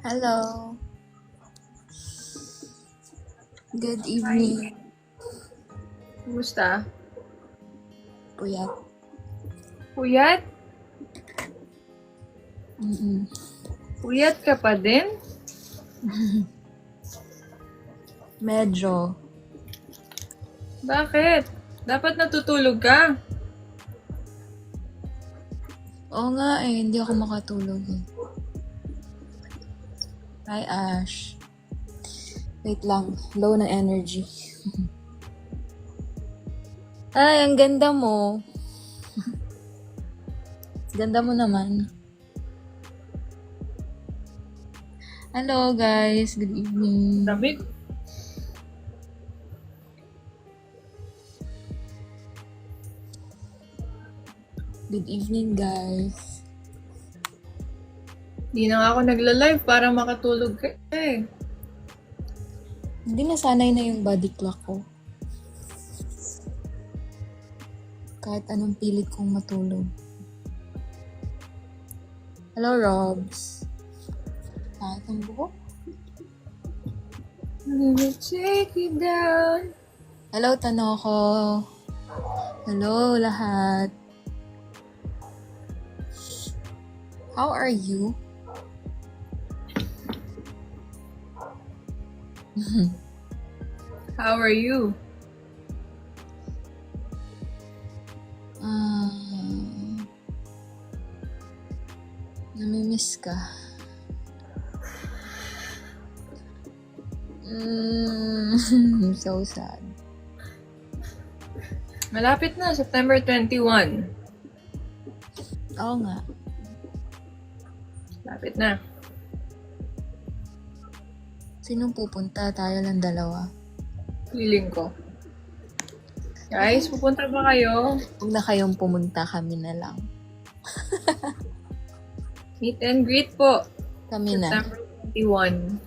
Hello. Good Hi. evening. Kumusta? Puyat. Puyat? Mm-mm. Puyat ka pa din? Medyo. Bakit? Dapat natutulog ka. Oo nga hindi ako makatulog eh. Hi Ash. Wait lang, low na energy. Ay, ang ganda mo. Ganda mo naman. Hello guys, good evening. Lamig. Good evening guys. Di na nga ako nagla-live para makatulog ka eh. Hindi nasanay na yung body clock ko. Kahit anong pilit kong matulog. Hello Robs. Kahit ang buhok. I'm gonna take you down. Hello, Tanoko. Hello, lahat. How are you? How are you? Namimiss ka. So sad. Malapit na, September 21. Oo nga. Malapit na. Sinong pupunta? Tayo lang dalawa. Feeling ko. Guys, pupunta ba kayo? Huwag na kayong pumunta, kami na lang. Meet and greet po. Kami na. September 21.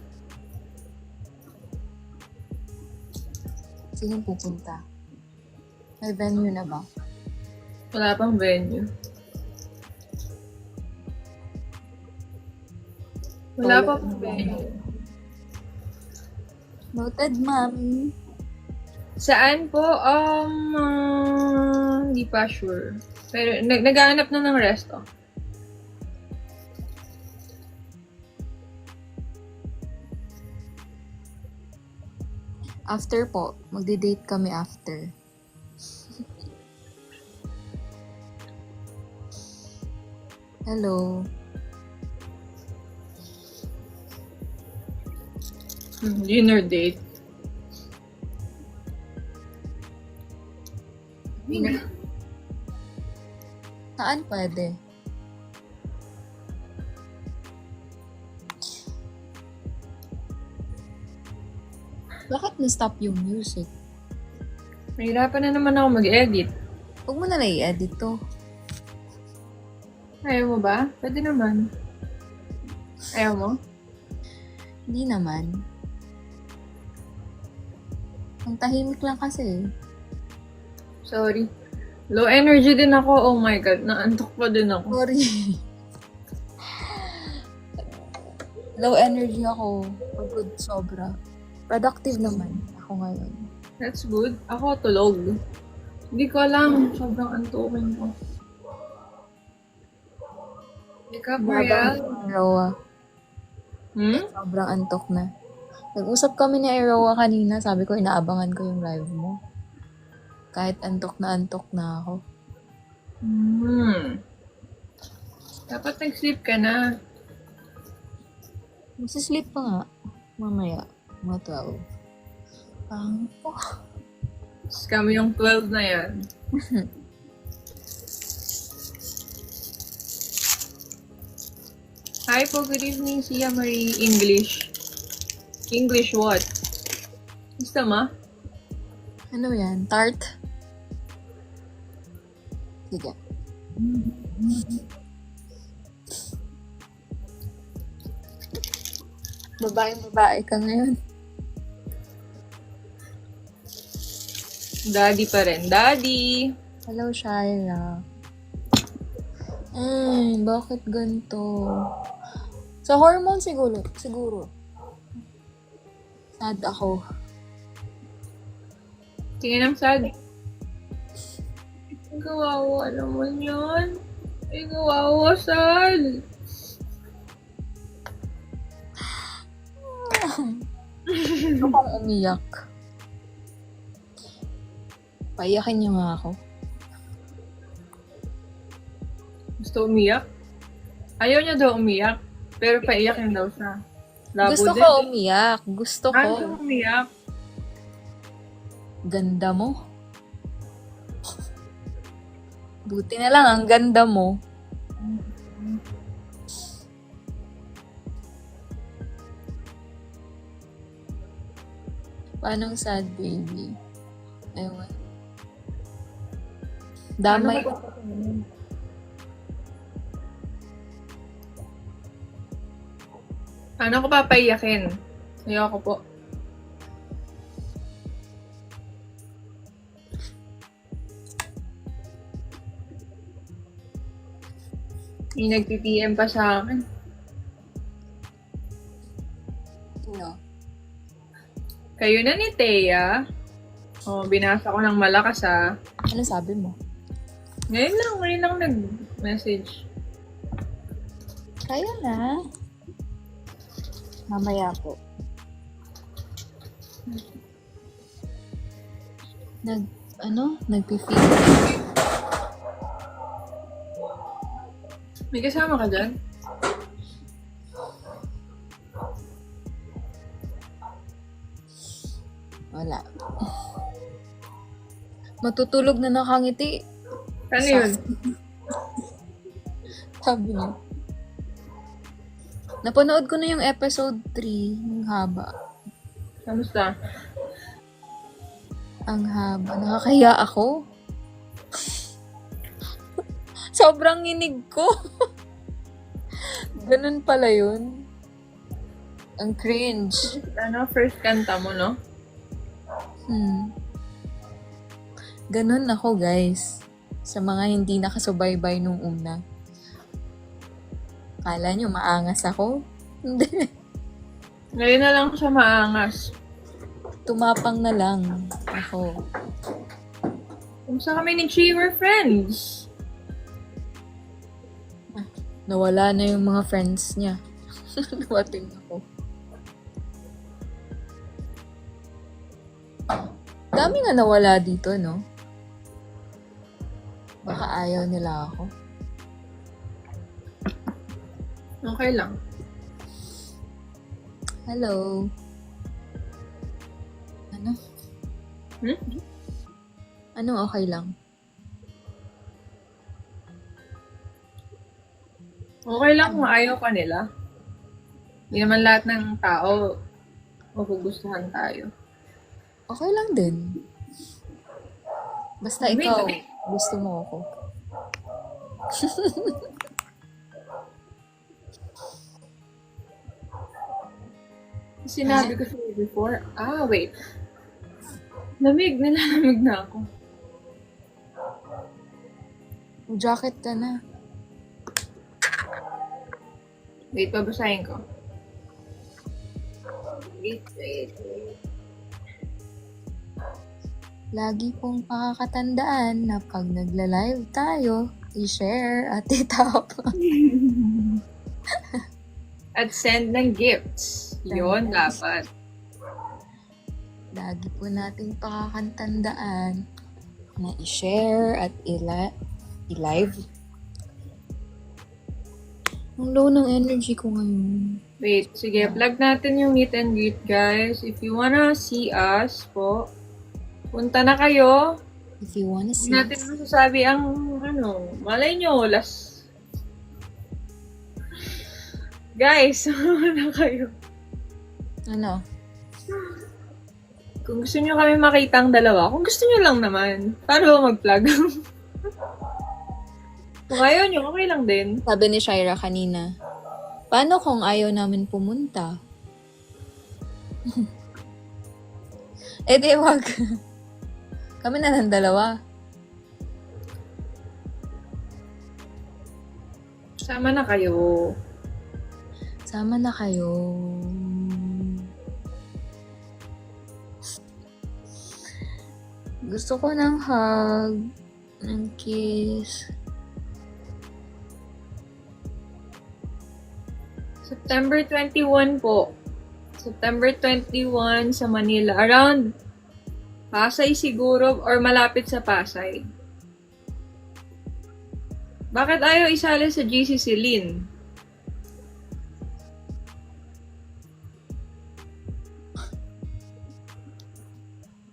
Sinong pupunta? May venue na ba? Wala pang venue. Wala pa pang venue. Noted, ma'am. Saan po? Hindi pa sure. Pero naghahanap na ng resto. After po. Magdi-date kami after. Hello. Dinner date. Saan pwede? Bakit na-stop yung music? Mahirapan na naman ako mag-edit. Huwag mo na i-edit to. Ayaw mo ba? Pwede naman. Ayaw mo? Hindi naman. Ang tahimik lang kasi. Sorry. Low energy din ako. Oh my God. Naantok pa din ako. Sorry. Low energy ako. Pagod sobra. Productive naman ako ngayon. That's good. Ako tulog. Hindi ko alam. Sobrang antukin ko. Wake up, Mariel. Roa. Sobrang antok na. Nag-usap kami ni Roa kanina. Sabi ko, inaabangan ko yung live mo. Kahit antok na ako. Dapat nag-sleep ka na. Masisleep pa nga. Mamaya. Mga 12. Scam yung 12 na yan. Hi po, good evening, Sia Marie. English. English what? Gusto ma? Ano yan? Tart? Sige. Babae ka ngayon. Daddy pa rin. Daddy! Hello, Shaira. Bakit ganito? Sa hormone siguro. Siguro. Sad ako. Tingin ng sad. Kawawa naman yun. Ay, kawawa, sad. Gusto kong umiyak. Paiyakin niyo nga ako. Gusto umiyak? Ayaw niya daw umiyak. Pero paiyakin daw siya. Labo Gusto din. ko umiyak. Gusto Gusto ko. umiyak. Ganda mo. Buti na lang, ang ganda mo. Paano sad, baby? Ewan. Damay. Ano ko papaiyakin? Ayoko po. May nag-PM pa sa akin. No. Kayo na ni Thea. Oh, binasa ko ng malakas ah. Ano sabi mo? Ngayon lang nag-message. Kaya na. Mamaya po. Nagpi-feel. May kasama ka dyan? Wala. Matutulog na nakangiti. Ano yun? Sabi niya. Napanood ko na yung episode 3. Yung haba. Kamusta? Ang haba. Nakakahiya ako. Sobrang nginig ko. Ganun pala yun. Ang cringe. Ano, first kanta mo, no? Ganun ako, guys. Sa mga hindi nakasubaybay nung una. Kala nyo maangas ako? Hindi. Ngayon na lang siya maangas. Tumapang na lang ako. Kumusta kami ni Chi? We're friends. Nawala na yung mga friends niya. Dumating ako. Dami nga nawala dito, no? Baka ayaw nila ako. Okay lang. Hello. Ano? Ano okay lang? Okay lang kung ayaw ka nila. Hindi naman lahat ng tao magugustuhan tayo. Okay lang din. Basta Wait, ikaw, wait. gusto mo ako. Sinabi ko sa'yo before. Wait. Nilalamig na ako. Jacket ka na. Wait, babasahin ko. Wait. Lagi pong pakakatandaan na pag nagla-live tayo, i-share at itap. At send ng gifts. Yun, dapat. Lagi po nating pakakatandaan na i-share at i-live. Ang low ng energy ko ngayon. Wait, sige, plug natin yung meet and greet, guys. If you wanna see us po, punta na kayo. If you wanna see Hindi natin masasabi ang, malay nyo, Guys, na kayo. ano? Kung gusto nyo kami makita ang dalawa, kung gusto nyo lang naman, paano ba mag-plug? Kung ayaw nyo, okay lang din. Sabi ni Shaira kanina, paano kung ayaw namin pumunta? Di wag. Kami na lang dalawa. Sama na kayo. Sama na kayo. Gusto ko ng hug, ng kiss. September 21 po. September 21 sa Manila. Around Pasay siguro or malapit sa Pasay. Bakit ayaw isali sa GCC Lin?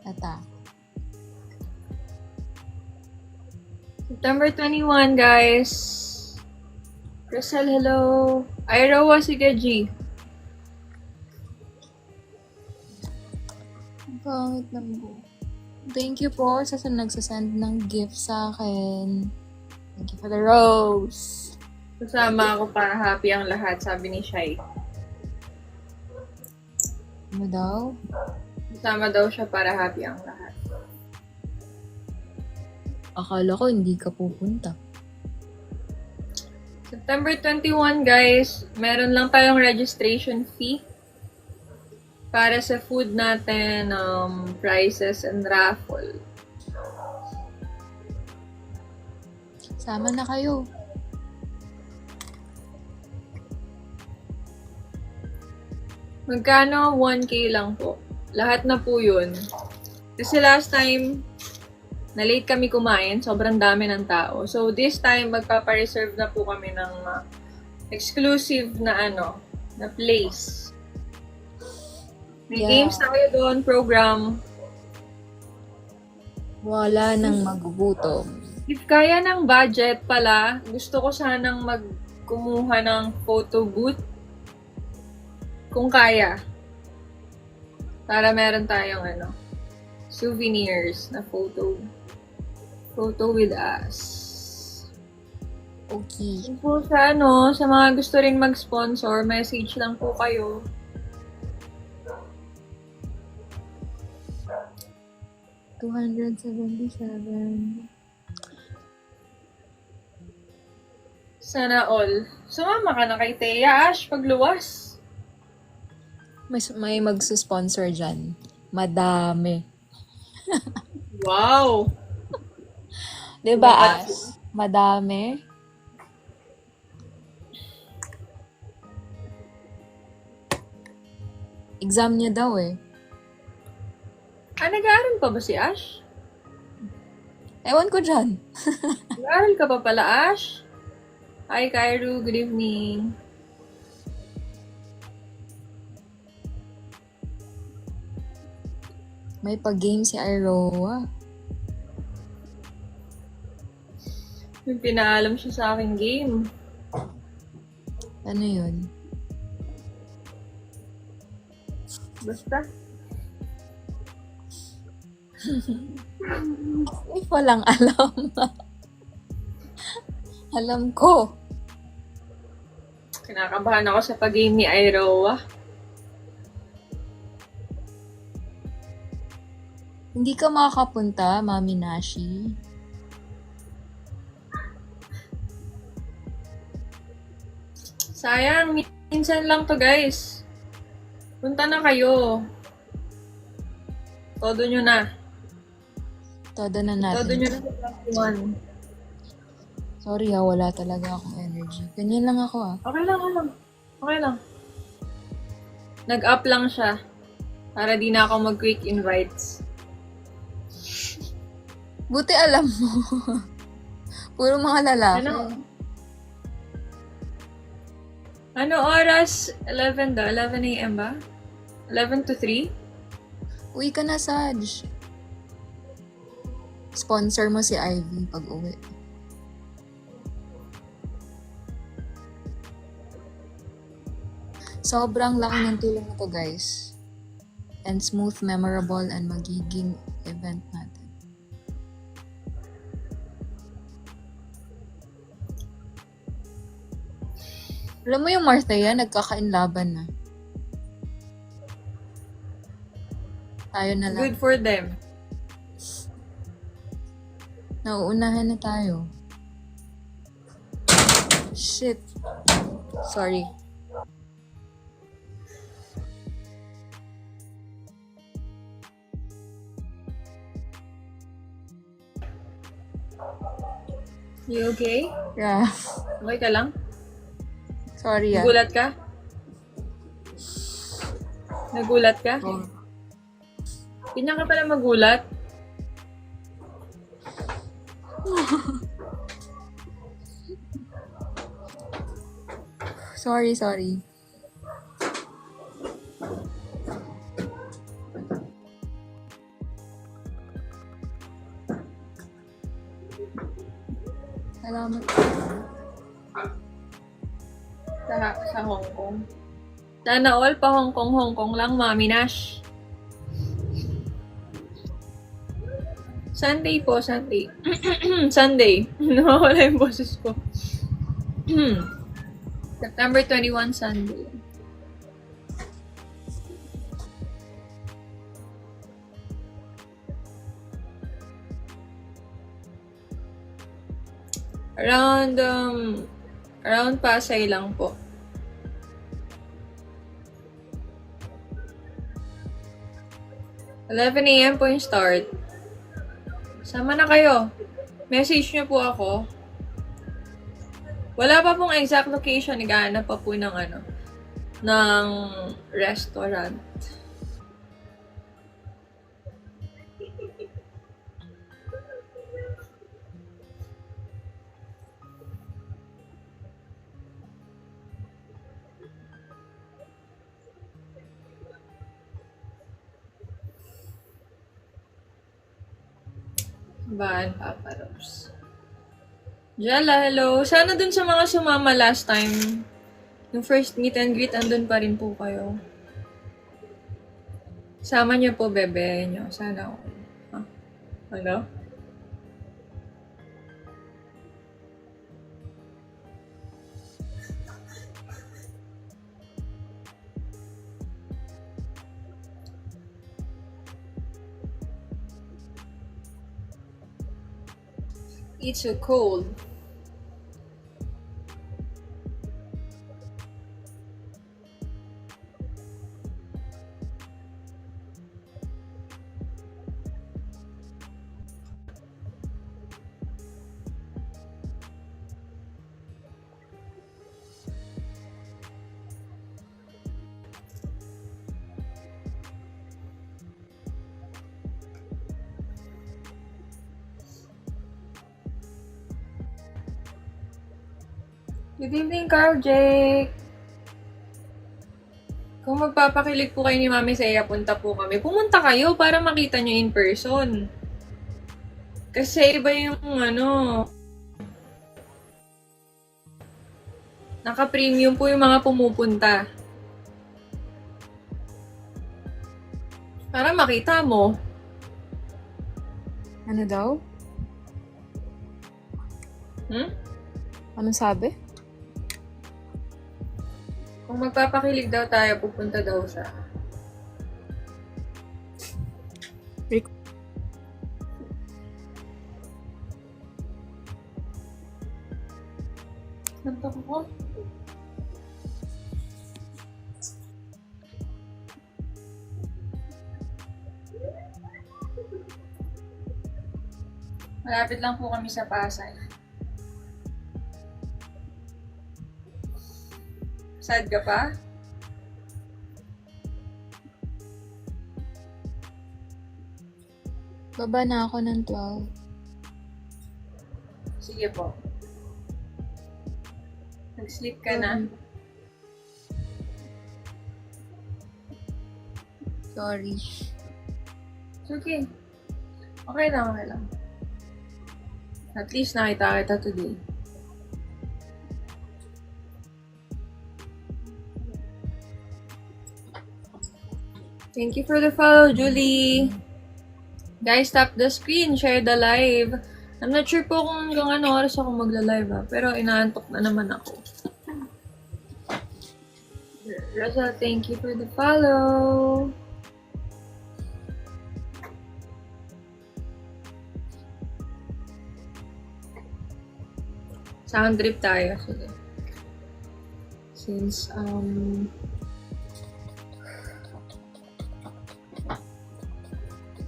Tata. September 21, guys. Crystal, hello. Irawa, sige, G. Ang pangit ng buo. Thank you po sa nagsasend ng gift sa akin. Thank you for the rose. Kasama ako para happy ang lahat, sabi ni Shai. Ano daw? Kasama daw siya para happy ang lahat. Akala ko hindi ka pupunta. September 21, guys, meron lang tayong registration fee para sa food natin, prizes and raffle. Sama na kayo. Magkano? 1K lang po. Lahat na po yun. Kasi last time, na-late kami kumain. Sobrang dami ng tao. So, this time, magpapareserve na po kami ng exclusive na na place. May games na kayo doon, program. Wala nang magugutom. If kaya ng budget pala, gusto ko sanang kumuha ng photo booth. Kung kaya. Para meron tayong souvenirs na photo. Photo with us. Okay. Kung po sa sa mga gusto rin mag-sponsor, message lang po kayo. $277. Sana all. Sumama ka na kay Thea, Ash, pagluwas. May magsusponsor dyan. Madami. Wow! Diba, Ash? Madami. Exam niya daw eh. Nag-aaral pa ba si Ash? Ewan ko dyan. Nag-aaral ka pa pala, Ash? Hi, Kairu. Good evening. May pag-game si Iroa. May pinaalam siya sa aking game. Ano yun? Basta. Ay, walang alam. Alam ko. Kinakabahan ako sa pag-game ni Iroa. Hindi ka makakapunta, Mami Nashi. Sayang, minsan lang to, guys. Punta na kayo. Todo nyo na. Todo na natin. Todo nyo na sa +1. Sorry wala talaga akong energy. Ganyan lang ako Okay lang, okay lang. Okay lang. Nag-up lang siya. Para di na ako mag-quick invites. Buti alam mo. Puro mga lalaki. Ano oras? 11 daw? 11 a.m. ba? 11 to 3? Uwi ka na, Saj. Sponsor mo si Ivy pag uwi. Sobrang laki ng tulong nito, guys. And smooth, memorable, and magiging event natin. Alam mo yung Marthea, nagkakainlaban na. Tayo na lang. Good for them. Nauunahan na tayo. Shit. Sorry. You okay? Yeah. Okay ka lang? Sorry ah. Nagulat ka? Nagulat ka? Oh. Ganyan ka pala magulat? Sorry. Salamat. Sa Hong Kong. Sana all pa Hong Kong lang, Mami Nash. Sunday po, Sunday. Sunday. Nawawala yung boses ko. September 21, Sunday. Around Pasay lang po. $11 a.m. po yung start. Sama na kayo. Message niyo po ako. Wala pa pong exact location. Naghahanap pa po ng restaurant. Baan, Papa Rose. Jella, hello. Sana dun sa mga sumama last time, yung first meet and greet, andun pa rin po kayo. Sama niyo po, bebe niyo. Sana ako. Huh? Ano? It's so cold. Good evening, Carl Jake. Kung magpapakilig po kayo ni Mami Saya, punta po kami. Pumunta kayo para makita nyo in person. Kasi iba yung naka-premium po yung mga pumupunta. Para makita mo. Ano daw? Anong sabi? Kung magpapakilig daw tayo, pupunta daw siya. Nagtak ko. Malapit lang po kami sa Pasay. Sad ka pa? Baba na ako ng 12. Sige po. Nag-sleep ka na? Sorry. It's okay. Okay lang. At least nakita kita today. Thank you for the follow, Julie. Guys, tap the screen, share the live. I'm not sure po kung hanggang ano oras ako magla-live pero inaantok na naman ako. Rosa, thank you for the follow. Sound trip tayo. Sige. Since,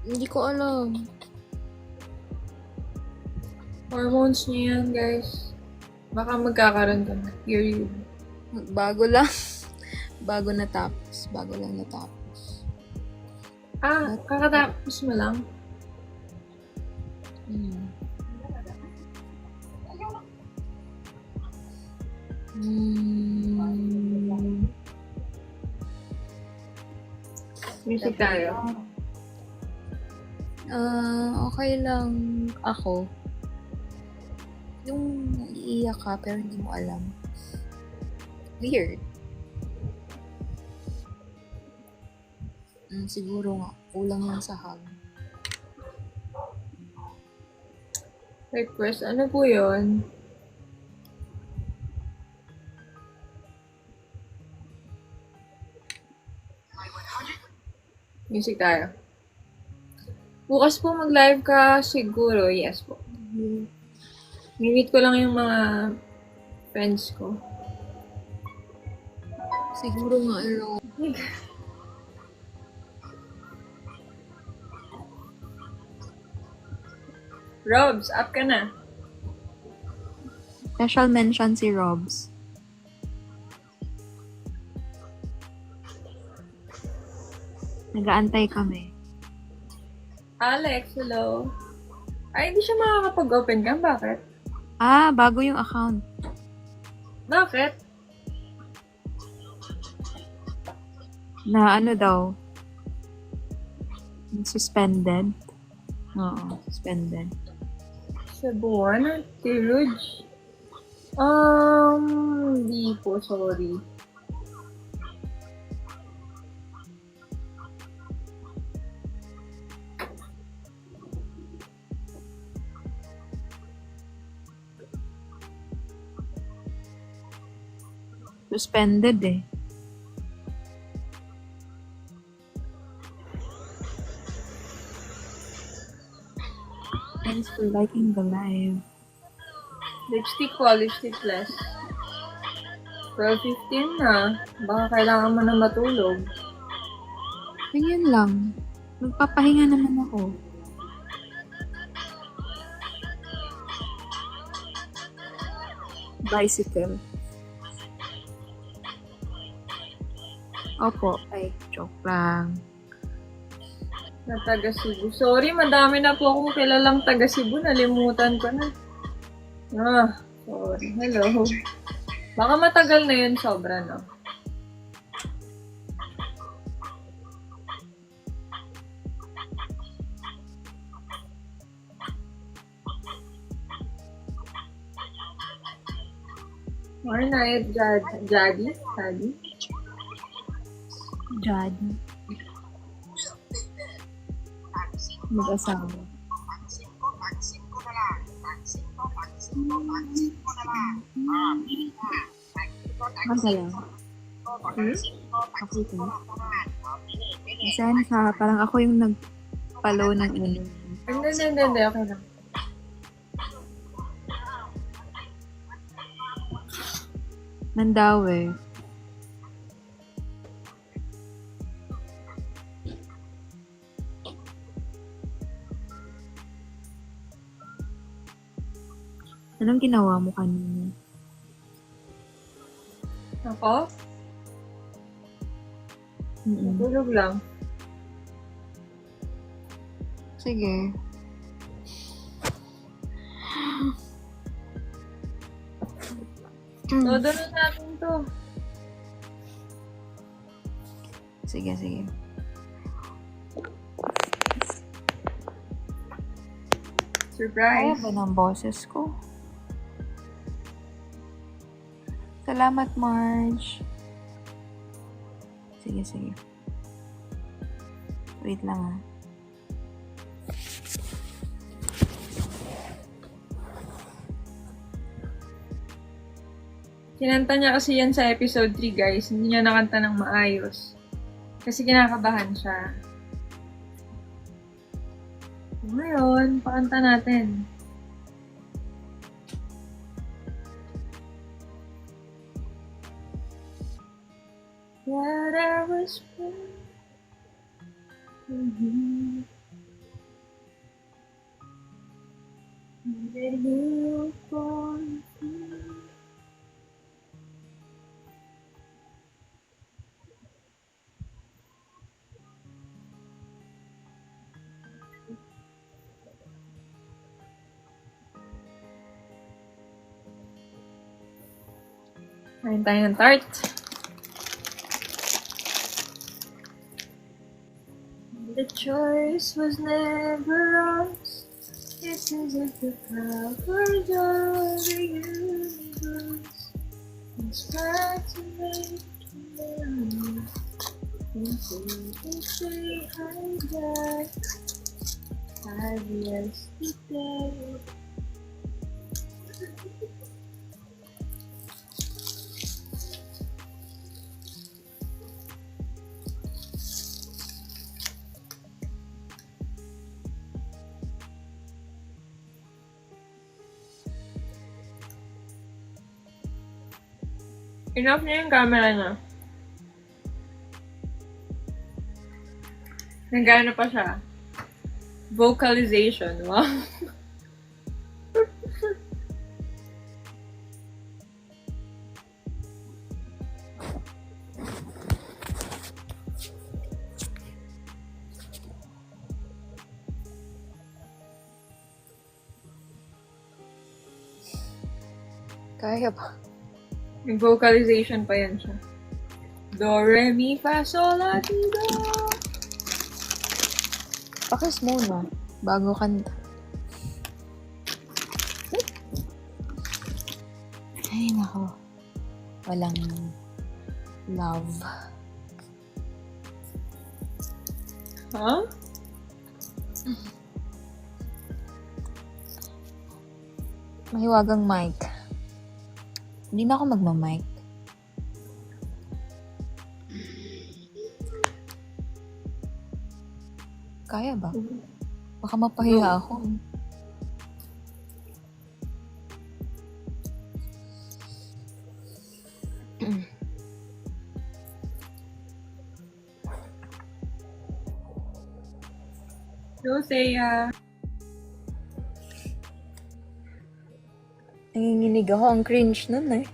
Hindi ko alam. Hormones niya yan, guys. Baka magkakaroon ka na. Period. Bago lang. Bago natapos. Bago lang natapos. Ah, kakatapos mo lang. Hmm. Hmm. Music tayo. Okay lang ako. Yung iiyak ka pero hindi mo alam. Weird. Siguro nga, kulang lang sa hug. Request, ano po yun? Music tayo. Bukas po mag-live ka siguro. Yes po. Minute ko lang yung mga friends ko. Siguro nga, Robs, up ka na. special mention si Robs. Nag-aantay kami. Alex, hello. Ay, hindi siya makakapag-open cam. Bakit? Bago yung account. Bakit? Na ano daw? Suspended. Oo, suspended. Sa buwan? Tiruj? Hindi po, sorry. Suspended eh. Thanks for liking the live. Lipstick po, lipstick plus. 12:15 na. Baka kailangan mo na matulog. Ganyan lang. Magpapahinga naman ako. Bicycle. Opo. Ay, joke lang. Na taga Cebu. Sorry, madami na po akong kilalang taga Cebu. Nalimutan ko na. Sorry. Hello. Baka matagal na yun sobra, no? More night, Jadi? Jadi. Mag-asawa. Okay lang. Okay lang. Kasi parang ako yung nagpalo ng ano. Hindi. Okay lang. Nandawe. Anong ginawa mo kanina? Ako? Mm-mm. Tulog lang. Sige. Todo na natin to. Sige. Kaya Surprise. ba ng boses ko? Salamat, Marge. Sige. Wait lang Kinanta niya kasi yan sa episode 3, guys. Hindi niya nakanta ng maayos. Kasi kinakabahan siya. Ngayon, pakanta natin. What I was That you for kain tayo ng tart. The choice was never ours. It's as if the powers of the universe conspired to make you move into a day I died 5 years today. Enough na yung camera na. Nagana pa siya. Vocalization. Wow. Kaya ba? May vocalization pa yan siya. Do, re, mi, fa, sol, la, ti, do. Pakis muna. Bago kanta. Ay, nako. Walang love. Huh? Mahiwagang mic. Hindi na ako magmamic. Kaya ba? Baka mapahiya ako. Lucia. Nanginginig ako. Ang cringe nun eh.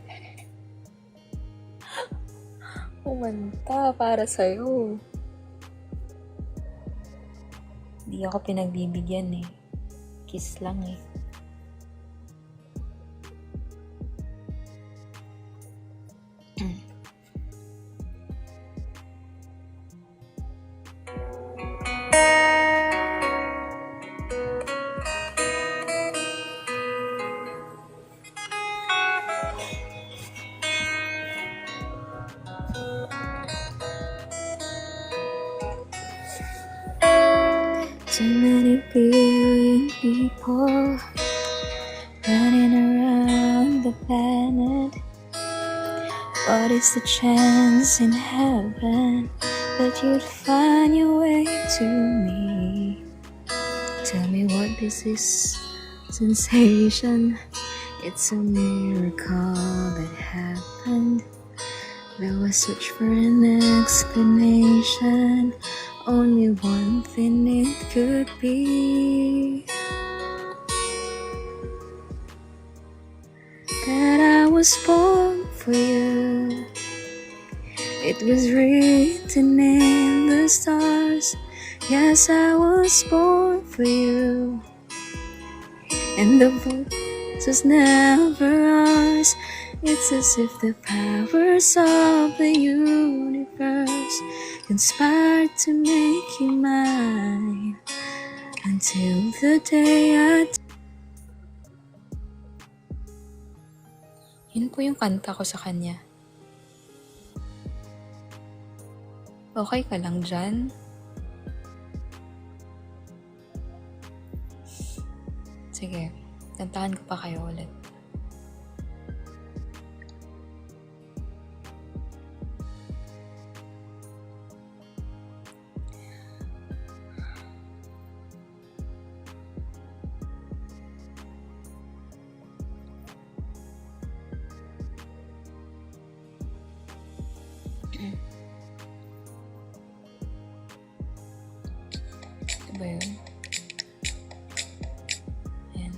Umanta para sa'yo. Hindi ako pinagbibigyan eh. Kiss lang eh. Too many billion people running around the planet. What is the chance in heaven that you'd find your way to me? Tell me what is this sensation? It's a miracle that happened. Though I search for an explanation, only one thing it could be. That I was born for you. It was written in the stars. Yes, I was born for you. And the voice was never ours. It's as if the powers of the universe conspired to make you mine. Until the day I... Yun po yung kanta ko sa kanya. Okay ka lang dyan? Sige, kantahan ko pa kayo ulit. Ito ba yun? Ayan.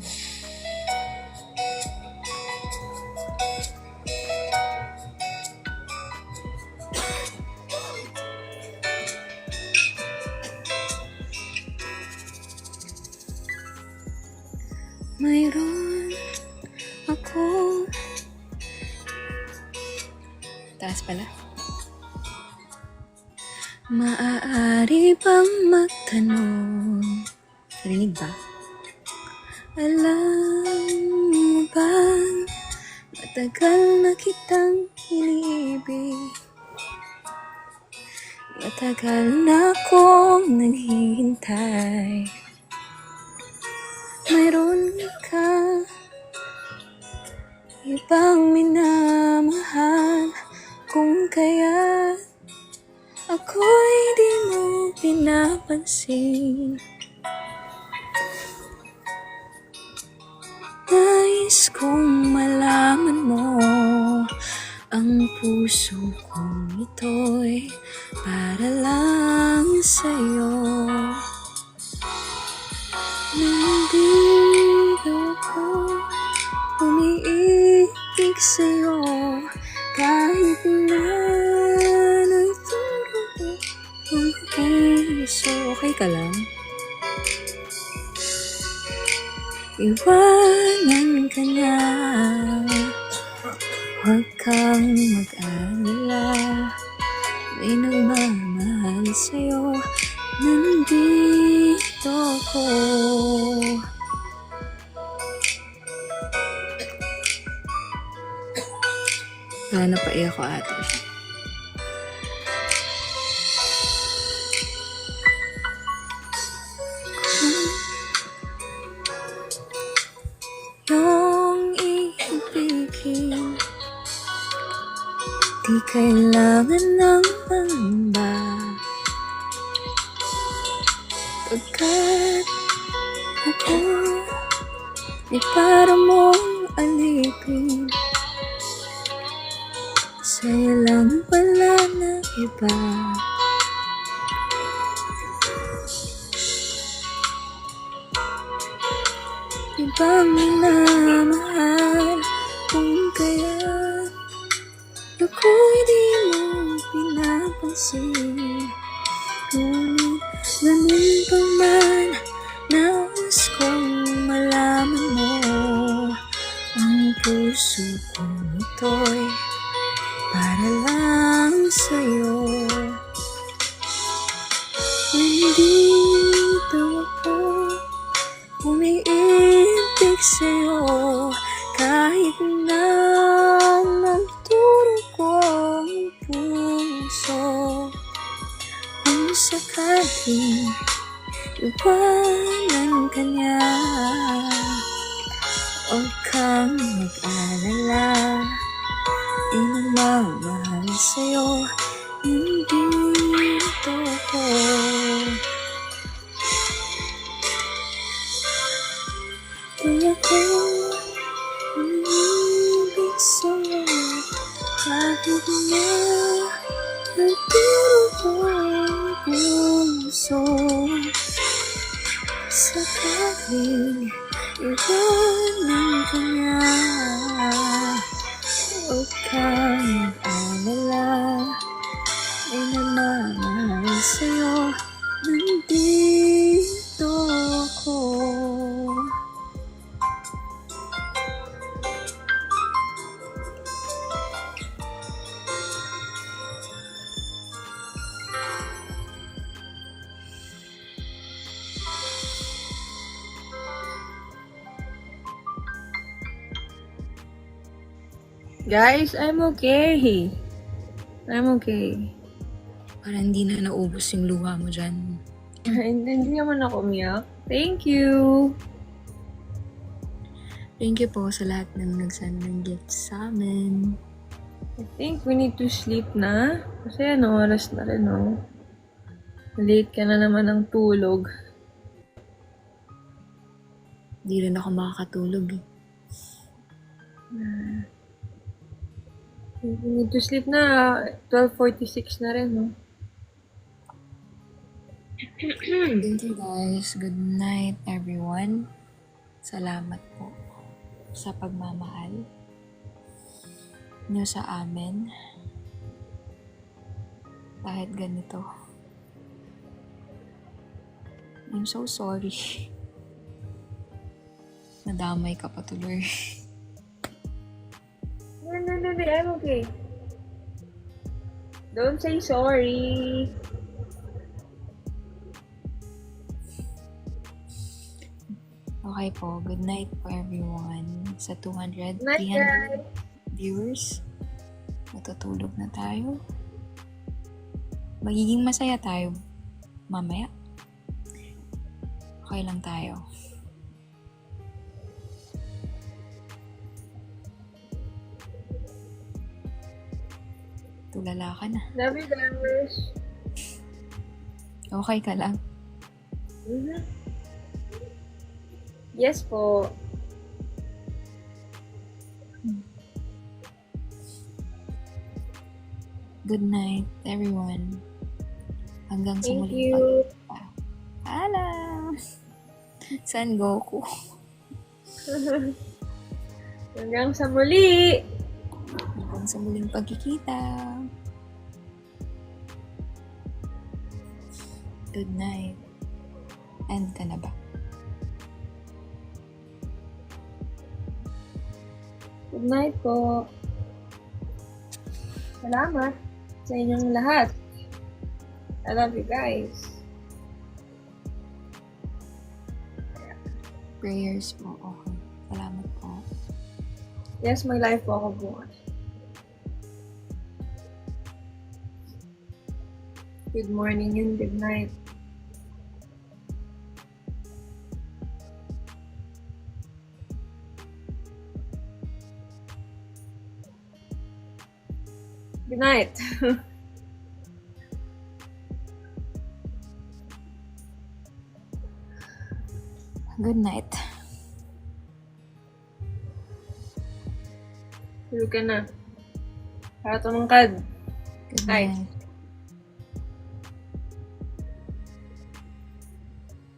Mayroon ako. Taas pala. Maaari bang magtanong? Narinig ba? Alam mo ba, matagal na kitang iniibig. Matagal na akong naghihintay. Mayroon ka ibang minamahal, kung kaya ako'y di mo pinapansin. Nais kong malaman mo, ang puso kong ito'y para lang sa'yo. Nandito ako, umiibig sa'yo, kahit na nagturo ang puso. Okay ka lang? Iwanan ka niya, huwag kang mag-alala. May nagmamahal sa'yo, nandito ako. Napaiyak ko ate. Yung ibigin, di kailangan ng pangamba, pagkat ako ay para mong alipin. Sa'yo lang wala na iba. Ibang minamahal, kung kaya ako'y di mo pinapansin. Ngunit ganun pa man, nais kong malaman mo, ang puso kong ito'y para lang sa'yo. Nandito ako, umiibig sa'yo, kahit na nagturo ko ang puso. Kung sakaling iwanan ka niya, huwag kang mag-alala. Inamamahal sa'yo, nandito ako. Kung ako umiibig sa'yo, kahit na nagturo ko ang puso. Sakaling iwanan ka niya, huwag kang mag-alala. May nagmamahal sa'yo, nandito ako. Guys, I'm okay. I'm okay. Parang hindi na naubos yung luha mo dyan. Hindi naman ako umiyak. Thank you. Thank you po sa lahat ng nagsend ng gifts sa amin. I think we need to sleep na. Kasi oras na rin, no? Late ka na naman ng tulog. Di rin ako makakatulog eh. We need to sleep na. 12:46 na rin, no? Thank you guys. Good night everyone. Salamat po sa pagmamahal niyo sa amin. Kahit ganito. I'm so sorry Nadamay ka pa tuloy. No, I'm okay. Don't say sorry. Okay po, good night po everyone. Sa 200, Night, 300 viewers, matutulog na tayo. Magiging masaya tayo mamaya. Okay lang tayo. Tulala ka na. Love you guys. Okay ka lang. Mhm. Yes po. Good night, everyone. Hanggang sa Thank muling you. pagkita. Paalam! San Goku? Hanggang sa muli. Hanggang sa muling pagkikita. Good night. End ka na ba? Good night po. Salamat sa inyong lahat. I love you guys. Prayers po. Okay. Salamat po. Yes, may live po ako bukas. Good morning and good night. Good night. Good night. Tulog ka na. Para tumangkad. Good Hi. night.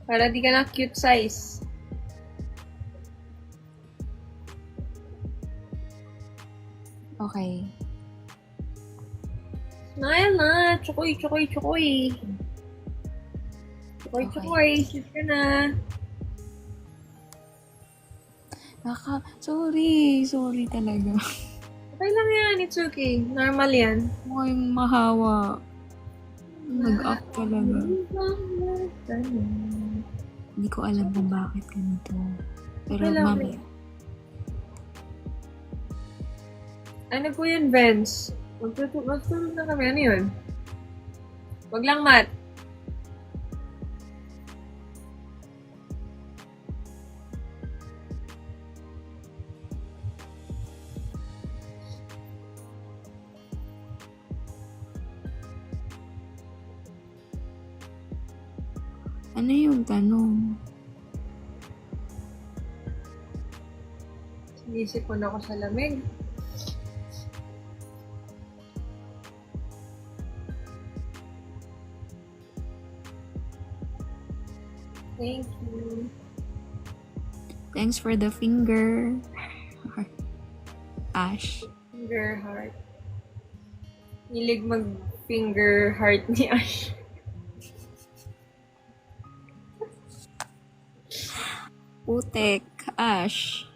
Para di ka na cute size. Okay. Smile na. Chukoy, chukoy, chukoy. Chukoy, Okay. chukoy. Sleep ka na. Sorry talaga. Okay lang yan. It's okay. Normal yan. Okay, mahawa. Nag-up talaga. Hindi ko alam kung bakit ganito. Pero Okay lang. mamaya. Ano po yun, Vince? Magtulog na kami. Ano yun? Wag lang, Matt. Ano yung tanong? Sinisipon ako sa lamig. Thank you. Thanks for the finger. Ash. Finger heart. Hilig mag-finger heart ni Ash. Putek. Ash.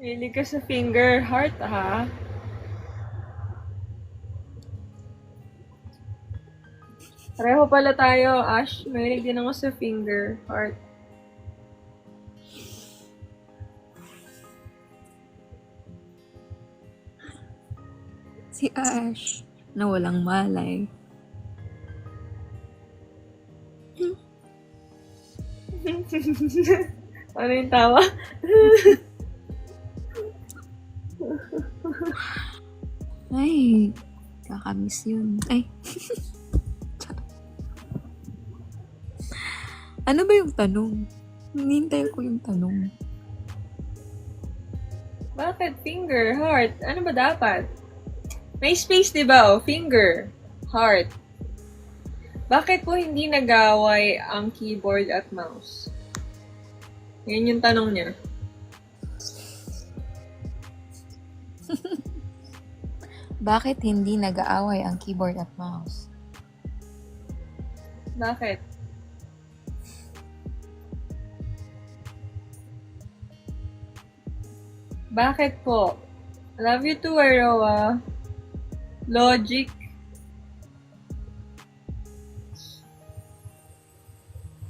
Hilig ka sa finger heart, ha? Pareho pala tayo, Ash. Mahilig din ako sa finger heart. Si Ash. Na walang malay. Ano yung tawa? Ay. Kakamiss yun. Ay. Ano ba yung tanong? Hinintay ko yung tanong. Bakit finger, heart? Ano ba dapat? May space, di ba? Oh, finger, heart. Bakit po hindi nagaway ang keyboard at mouse? Yan yung tanong niya. Bakit hindi nag-aaway ang keyboard at mouse? Bakit? Bakit po? Love you too, Aroa. Logic.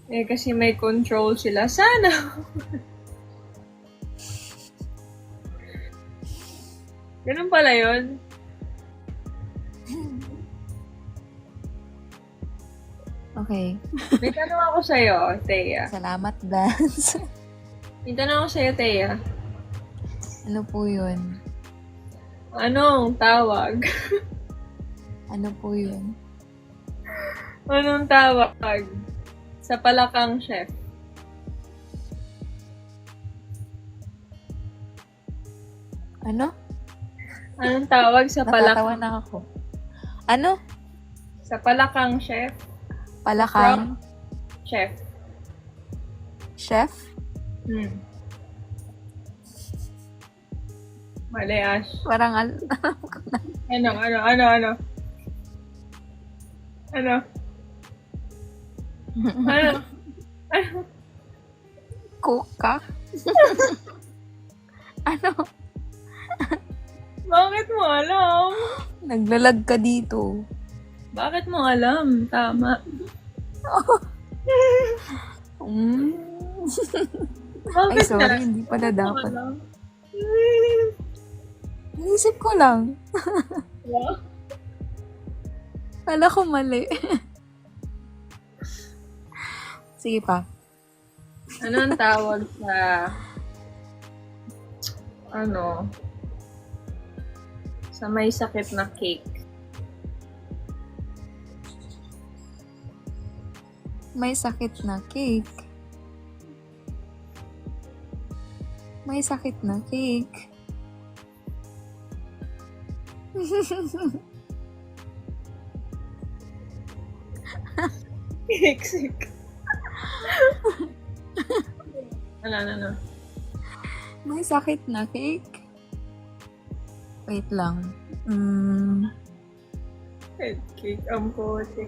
Kasi may control sila. Sana. Ganun pala yun. Okay. May tanong ako sa'yo, Thea. Salamat, Dance. May tanong ako sa'yo, Thea. Ano po yun? Anong tawag? Ano po yun? Anong tawag sa palakang chef? Ano? Anong tawag sa Natatawa palakang na ako. Ano? sa palakang chef? Palakang? Chef. Chef? Mali, Ash. Parang Ano? Ano? Kuka? Ano? Bakit mo alam? Naglalag ka dito. Bakit mo alam? Tama. Mm. Bakit Ay, sorry. na? Hindi pala dapat. Alam? Inisip ko lang. What? Kala ko mali. Sige pa. Ano ang tawag sa sa may sakit na cake? May sakit na cake. May sakit na cake. Cake. Ano? May sakit na cake. Wait lang. Cake ang kote.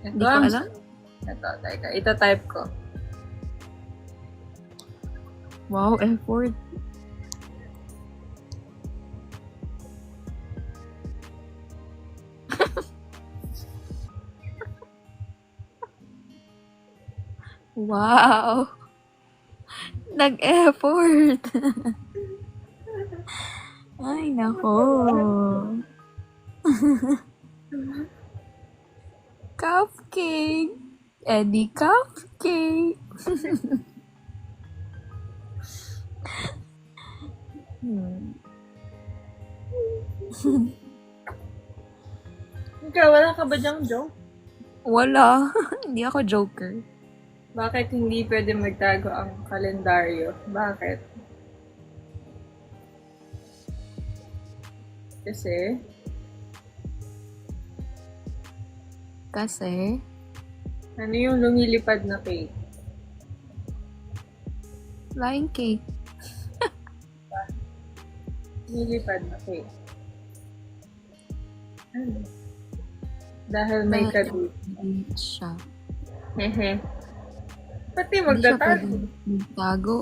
Hindi ko alam. Ito, teka. Ita-type ko. Wow, effort. Wow. Nag-effort. Ay, nako. Cupcake. Eddie Cupcake. Ikaw, wala ka ba dyang joke? Wala. Hindi ako joker. Bakit hindi pwede magtago ang kalendaryo? Bakit? Kasi? Kasi, Ano yung lumilipad na cake? flying cake. Lumilipad na cake. Ano? Dahil may kabit. Hindi siya. Hehe. Pati Hindi siya magtatago. pwede magtago.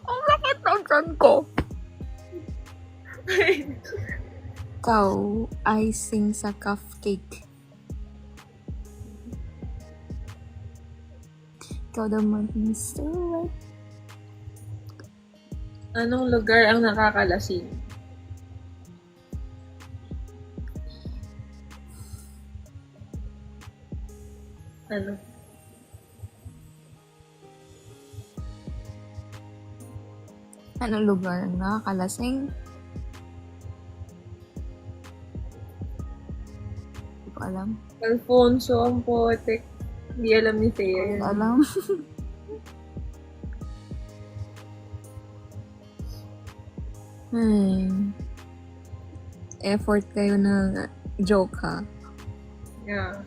Ang lakit ng tiyan ko. Ikaw, icing sa cupcake. Ikaw naman, Mr. Right. Anong lugar ang nakakalasing? Ano? Anong lugar ang nakakalasing? Hindi ko alam. Alfonso ang potek. Hindi alam ni Thea Hindi yun. ko alam. Effort kayo na joke, ha? Yeah.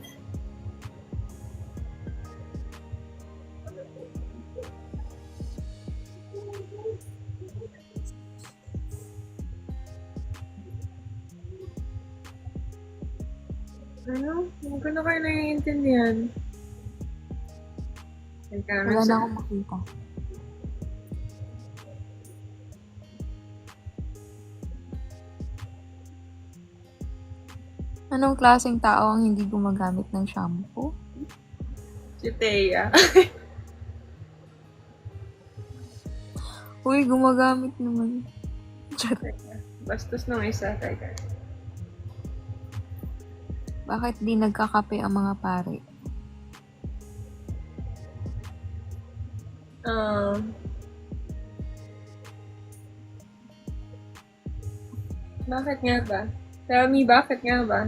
Ano? Hindi ko na kayo naiintindihan. Wala na akong makita. Anong klaseng tao ang hindi gumagamit ng shampoo? Si Thea. Uy, gumagamit naman. Charot. Bastos nung isa. Teka. Bakit di nagkakape ang mga pare? Bakit nga ba? Tell me, bakit nga ba?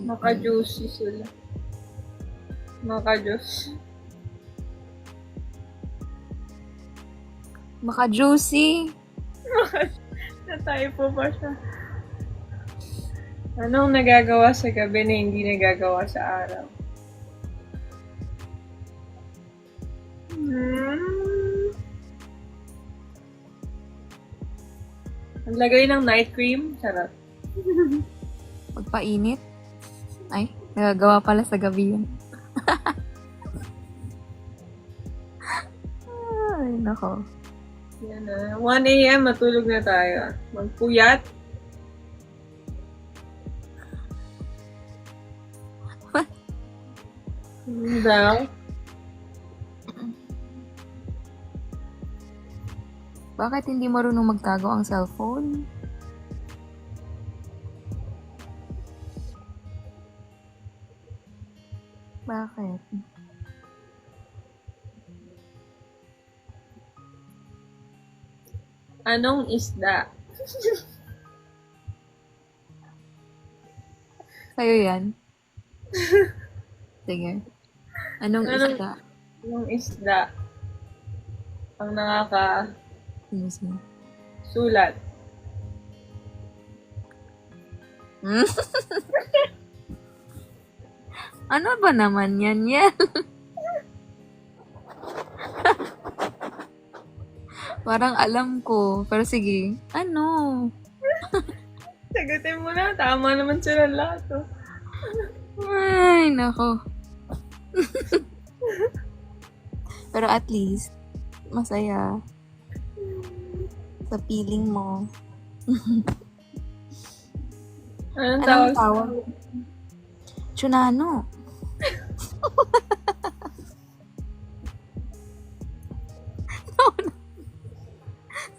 Maka-juicy sila. Maka-juice. Maka-juicy. Na-typo pa siya. Anong nagagawa sa gabi na hindi nagagawa sa araw? Ang lagay ng night cream? Sarap. Magpainit. Ay, nagagawa pala sa gabi yun. Ay, nako. Yan na. 1 a.m. matulog na tayo. Magpuyat. Daw. Bakit hindi marunong magtago ang cellphone? Bakit? Anong isda? Sa'yo yan? Sige. Anong isda? Anong isda? Ang Sige. sulat. Ano ba naman yan? Parang alam ko. Pero sige. Ano? Sagutin mo na. Tama naman sila lahat. Oh. Ay, nako. Pero at least, masaya. Sa feeling mo. Anong Anong tawag? tawag? Tsunano.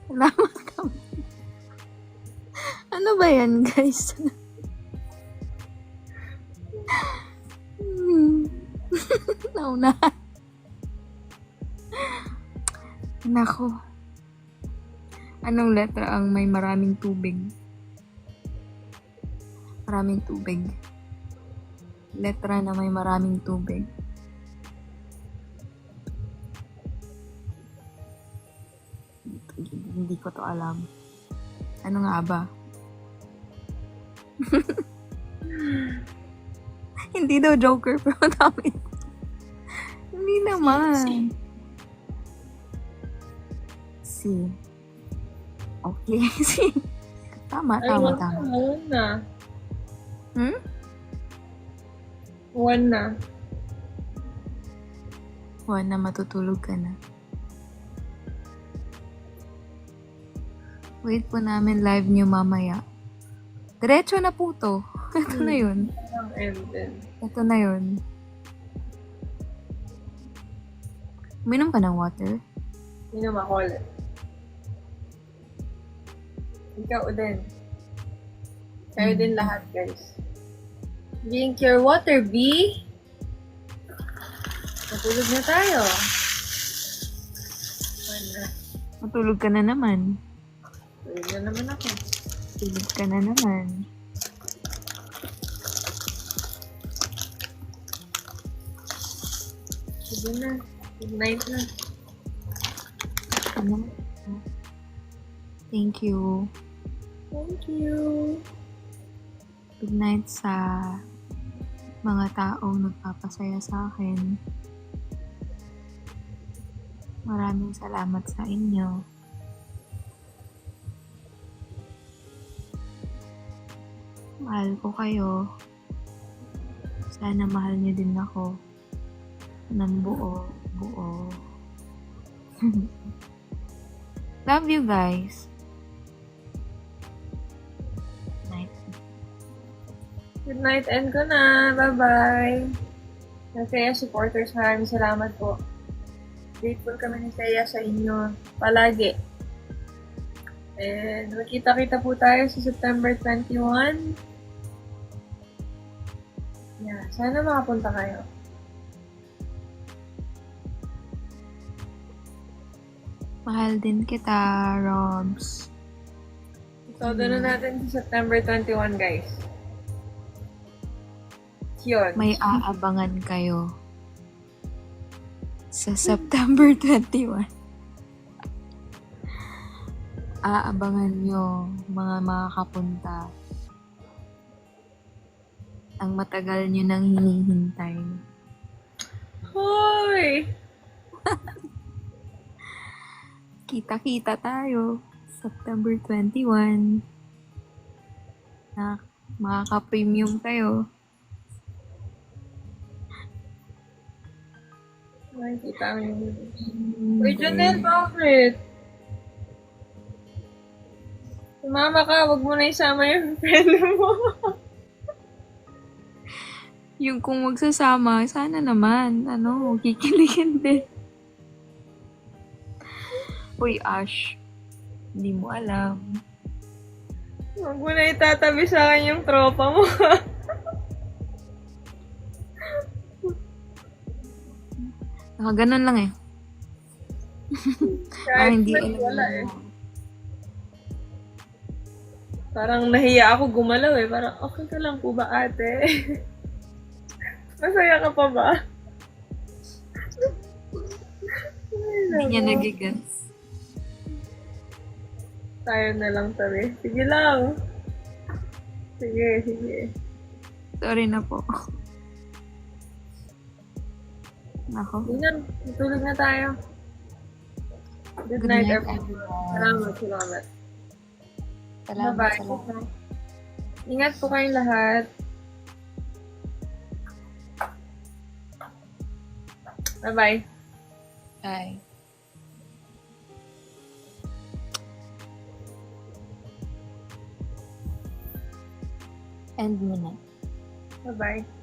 Salamat kami. Ano ba yan, guys? Naunahan. Nako. Anong letra ang may maraming tubig? Maraming tubig. Letra na may maraming tubig. Hindi ko to alam. Ano nga ba? Hindi daw Joker, pero dami. Hindi naman. Si. Okay, si. Tama. One na. One na. One na, matutulog ka na. Wait po namin live nyo mamaya. Diretso na po to. Ito na yun. Ito na yun. Uminom ka ng water? Minom ako ulit. Ikaw din. Kayo din lahat, guys. Drink your water, B. Matulog na tayo. Matulog ka na naman. Tulog na naman ako. Tulog ka na naman. Sige na. Good night na. Ano? Thank you. Thank you. Good night sa mga taong nagpapasaya sa akin. Maraming salamat sa inyo. Mahal ko kayo. Sana mahal niyo din ako. Ng buo. Love you guys. Night. Good night, end ko na. Bye-bye. Saya supporters, maraming salamat po. Grateful kami ni Saya sa inyo. Palagi. And magkita-kita po tayo sa September 21. Yeah, sana makapunta kayo. Mahal din kita, Robs. So, doon na natin sa September 21, guys. Yun. May aabangan kayo sa September 21. Aabangan nyo, mga makakapunta. Ang matagal nyo nang hinihintay. Hoy! Kita-kita tayo. September 21. Makaka-premium kayo. Nakikita mo yun. Uy, Janelle, bakit? Sumama ka, wag mo na isama yung friend mo. Yung kung magsasama, sana naman, kikiligin din. Uy, Ash, hindi mo alam. Wag mo na itatabi sa akin yung tropa mo. Ganun lang eh. Kahit Hindi wala alam eh. mo. Parang nahiya ako gumalaw eh. Parang, okay ka lang po ba ate? Masaya ka pa ba? Hindi niya nagigets. Tayo na lang sabi. Sige lang. Sige. Sorry na po. Nako. Hindi na, tutulog na tayo. Good night, everyone. Salamat. Bye-bye. Ingat po kayong lahat. Bye-bye. Bye. End mo na. Bye-bye.